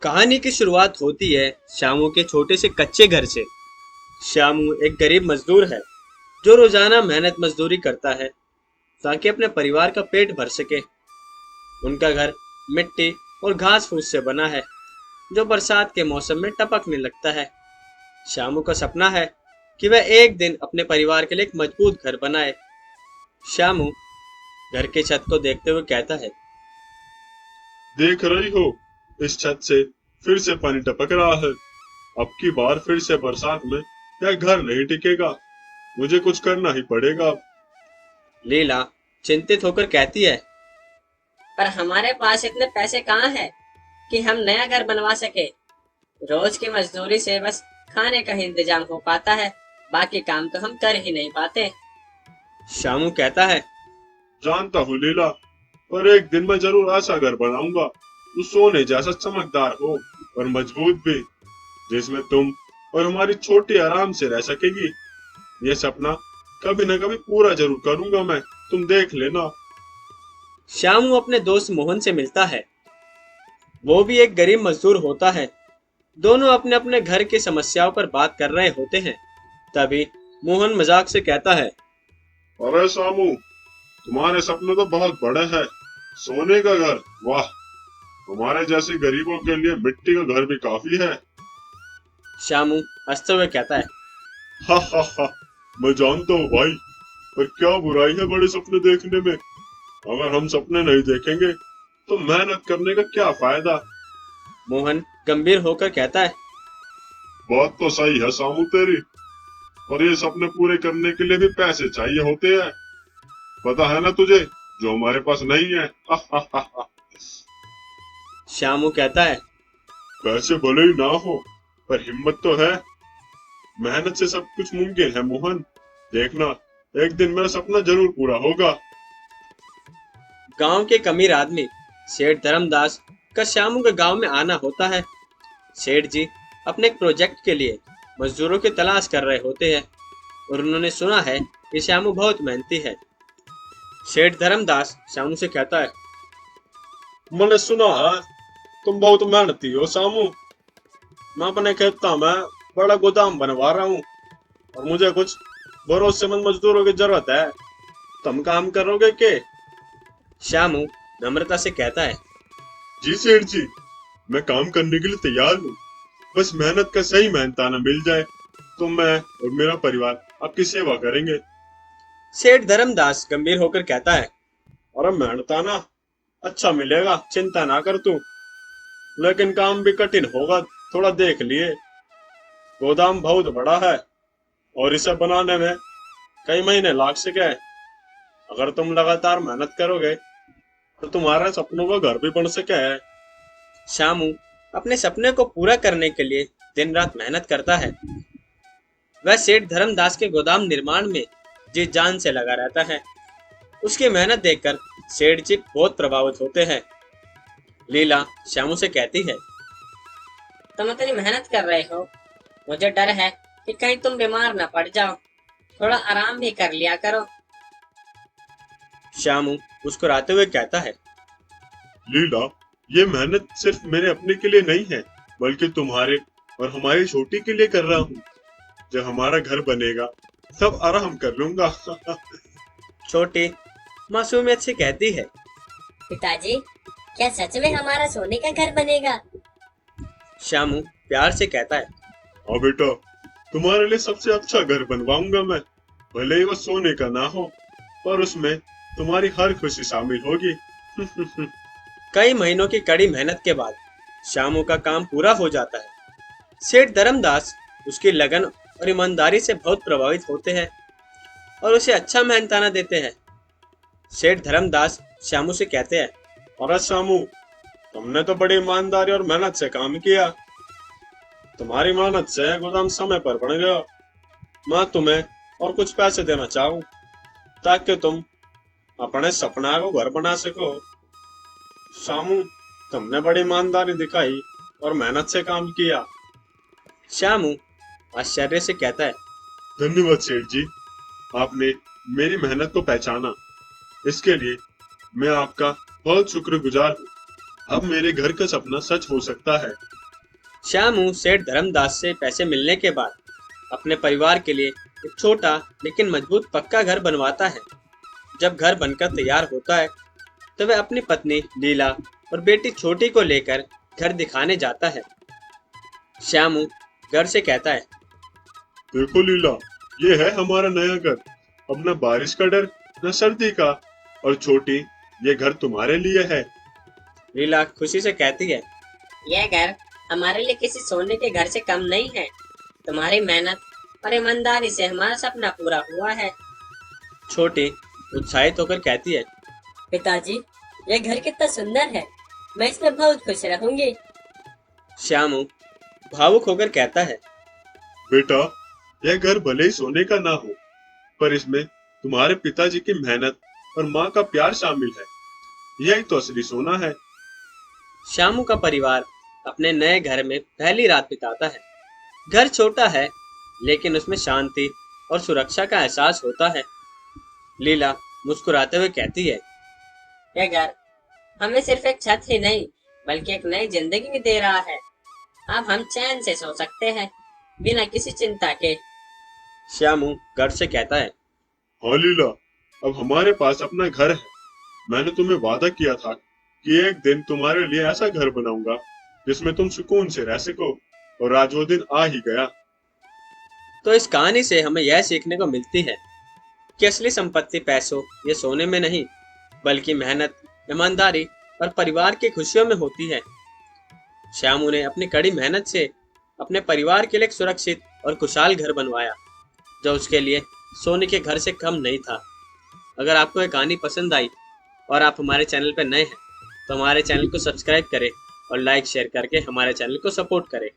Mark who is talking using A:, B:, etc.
A: कहानी की शुरुआत होती है श्यामू के छोटे से कच्चे घर से। श्यामू एक गरीब मजदूर है जो रोजाना मेहनत मजदूरी करता है ताकि अपने परिवार का पेट भर सके। उनका घर मिट्टी और घास फूस से बना है जो बरसात के मौसम में टपकने लगता है। श्यामू का सपना है कि वह एक दिन अपने परिवार के लिए एक मजबूत घर बनाए। श्यामू घर की छत को देखते हुए कहता है,
B: देख रही हो, इस छत से फिर से पानी टपक रहा है। अब की बार फिर से बरसात में यह घर नहीं टिकेगा। मुझे कुछ करना ही पड़ेगा।
A: लीला चिंतित होकर कहती है,
C: पर हमारे पास इतने पैसे कहाँ हैं कि हम नया घर बनवा सके। रोज की मजदूरी से बस खाने का ही इंतजाम हो पाता है, बाकी काम तो हम कर ही नहीं पाते।
A: श्यामू कहता है,
B: जानता हूँ लीला, पर एक दिन मैं जरूर ऐसा घर बनाऊंगा जो सोने जैसा चमकदार हो और मजबूत भी, जिसमें तुम और हमारी छोटी आराम से रह सकेगी। ये सपना कभी न कभी पूरा जरूर करूंगा मैं, तुम देख लेना।
A: श्यामू अपने दोस्त मोहन से मिलता है। वो भी एक गरीब मजदूर होता है। दोनों अपने अपने घर की समस्याओं पर बात कर रहे होते हैं। तभी मोहन मजाक से कहता है,
B: अरे सामू, तुम्हारे सपने तो बहुत बड़े हैं। सोने का घर, वाह। तुम्हारे जैसे गरीबों के लिए मिट्टी का घर भी काफी है।
A: श्यामू हंसते हुए कहता है,
B: हा हा हा, मैं जानता हूँ भाई, पर क्या बुराई है बड़े सपने देखने में। अगर हम सपने नहीं देखेंगे तो मेहनत करने का क्या फायदा।
A: मोहन गंभीर होकर कहता है,
B: बात तो सही है सामू तेरी, और ये सपने पूरे करने के लिए भी पैसे चाहिए होते हैं। पता है ना तुझे, जो हमारे पास नहीं है। हा हा हा हा।
A: श्यामू कहता है,
B: पैसे भले ही ना हो, पर हिम्मत तो है। मेहनत से सब कुछ मुमकिन है मोहन। देखना, एक दिन मेरा सपना जरूर पूरा होगा।
A: गांव के एक अमीर आदमी सेठ धर्मदास का श्यामू के गांव में आना होता है। सेठ जी अपने एक प्रोजेक्ट के लिए मजदूरों की तलाश कर रहे होते हैं और उन्होंने सुना है कि श्यामू बहुत मेहनती है। सेठ धर्मदास श्यामू से कहता है,
B: मैंने सुना है तुम बहुत मेहनती हो सामू। मैं अपने खेतों में बड़ा गोदाम बनवा रहा हूँ और मुझे कुछ भरोसेमंद मजदूरों की जरूरत है। तुम काम करोगे के?
A: श्यामू नम्रता से कहता है,
B: जी सेठ जी, मैं काम करने के लिए तैयार हूँ। बस मेहनत का सही मेहनताना मिल जाए तो मैं और मेरा परिवार आपकी सेवा करेंगे।
A: सेठ धर्मदास गंभीर होकर कहता है,
B: और मेहनताना अच्छा मिलेगा, चिंता ना कर तू। लेकिन काम भी कठिन होगा, थोड़ा देख लिए। गोदाम बहुत बड़ा है और इसे बनाने में कई महीने लग सके। अगर तुम लगातार मेहनत करोगे तो तुम्हारे सपनों का घर भी बन सके।
A: श्यामू अपने सपने को पूरा करने के लिए दिन रात मेहनत करता है। वह सेठ धर्मदास के गोदाम निर्माण में जी जान से लगा रहता है। उसकी मेहनत देखकर सेठ जी बहुत प्रभावित होते हैं। लीला श्यामू से कहती है,
C: तुम इतनी मेहनत कर रहे हो, मुझे डर है कि कहीं तुम बीमार न पड़ जाओ। थोड़ा आराम भी कर लिया करो।
A: श्यामू मुस्कुराते हुए कहता है,
B: लीला, ये मेहनत सिर्फ मेरे अपने के लिए नहीं है, बल्कि तुम्हारे और हमारी छोटी के लिए कर रहा हूँ। जब हमारा घर बनेगा तब आराम कर लूंगा।
A: छोटी मासूमियत से कहती है,
D: पिताजी, क्या सच में हमारा सोने का घर बनेगा?
A: श्यामू प्यार से कहता है,
B: हाँ बेटा, तुम्हारे लिए सबसे अच्छा घर बनवाऊंगा मैं। भले ही वो सोने का ना हो, पर उसमें तुम्हारी हर खुशी शामिल होगी।
A: कई महीनों की कड़ी मेहनत के बाद श्यामू का काम पूरा हो जाता है। सेठ धर्मदास उसकी लगन और ईमानदारी से बहुत प्रभावित होते हैं और उसे अच्छा मेहनताना देते हैं। सेठ धर्मदास श्यामू से कहते हैं,
B: अरे श्यामू, तुमने तो बड़ी ईमानदारी और मेहनत से काम किया। तुम्हारी मेहनत से गोदाम समय पर बन गया। मैं तुम्हें और कुछ पैसे देना चाहूँ ताकि तुम अपने सपना को घर बना सको। श्यामू, तुमने बड़ी ईमानदारी दिखाई और मेहनत से काम किया।
A: श्यामू आश्चर्य से कहता है,
B: धन्यवाद सेठ जी, आपने मेरी मेहनत को पहचाना। इसके लिए मैं आपका बहुत शुक्रगुजार हूँ। अब मेरे घर का सपना सच हो सकता है।
A: श्यामू सेठ धर्मदास से पैसे मिलने के बाद अपने परिवार के लिए एक छोटा लेकिन मजबूत पक्का घर बनवाता है। जब घर बनकर तैयार होता है तो वह अपनी पत्नी लीला और बेटी छोटी को लेकर घर दिखाने जाता है। श्यामू घर से कहता है,
B: देखो लीला, ये है हमारा नया घर। अब न बारिश का डर न सर्दी का। और छोटी, ये घर तुम्हारे लिए है।
A: लीला खुशी से कहती है,
C: यह घर हमारे लिए किसी सोने के घर से कम नहीं है। तुम्हारी मेहनत और ईमानदारी से हमारा सपना पूरा हुआ है।
A: छोटी उत्साहित होकर कहती है,
D: पिताजी, यह घर कितना सुंदर है। मैं इसमें बहुत खुश रहूंगी।
A: श्यामू भावुक होकर कहता है,
B: बेटा, यह घर भले ही सोने का ना हो, पर इसमें तुम्हारे पिताजी की मेहनत और माँ का प्यार शामिल है। यही तो असली सोना है।
A: श्यामू का परिवार अपने नए घर में पहली रात बिताता है। घर छोटा है लेकिन उसमें शांति और सुरक्षा का एहसास होता है। लीला मुस्कुराते हुए कहती है,
C: यह घर हमें सिर्फ एक छत ही नहीं बल्कि एक नई जिंदगी भी दे रहा है। अब हम चैन से सो सकते हैं बिना किसी चिंता के।
A: श्यामू घर से कहता है,
B: हाँ लीला, अब हमारे पास अपना घर है। मैंने तुम्हें वादा किया था कि एक दिन तुम्हारे लिए ऐसा घर बनाऊंगा जिसमें तुम सुकून से रह सको, और आज वो दिन आ ही गया।
A: तो इस कहानी से हमें यह सीखने को मिलती है कि असली संपत्ति पैसों या सोने में नहीं बल्कि मेहनत, ईमानदारी और परिवार की खुशियों में होती है। श्यामू ने अपनी कड़ी मेहनत से अपने परिवार के लिए एक सुरक्षित और खुशहाल घर बनवाया जो उसके लिए सोने के घर से कम नहीं था। अगर आपको ये कहानी पसंद आई और आप हमारे चैनल पर नए हैं तो हमारे चैनल को सब्सक्राइब करें और लाइक शेयर करके हमारे चैनल को सपोर्ट करें।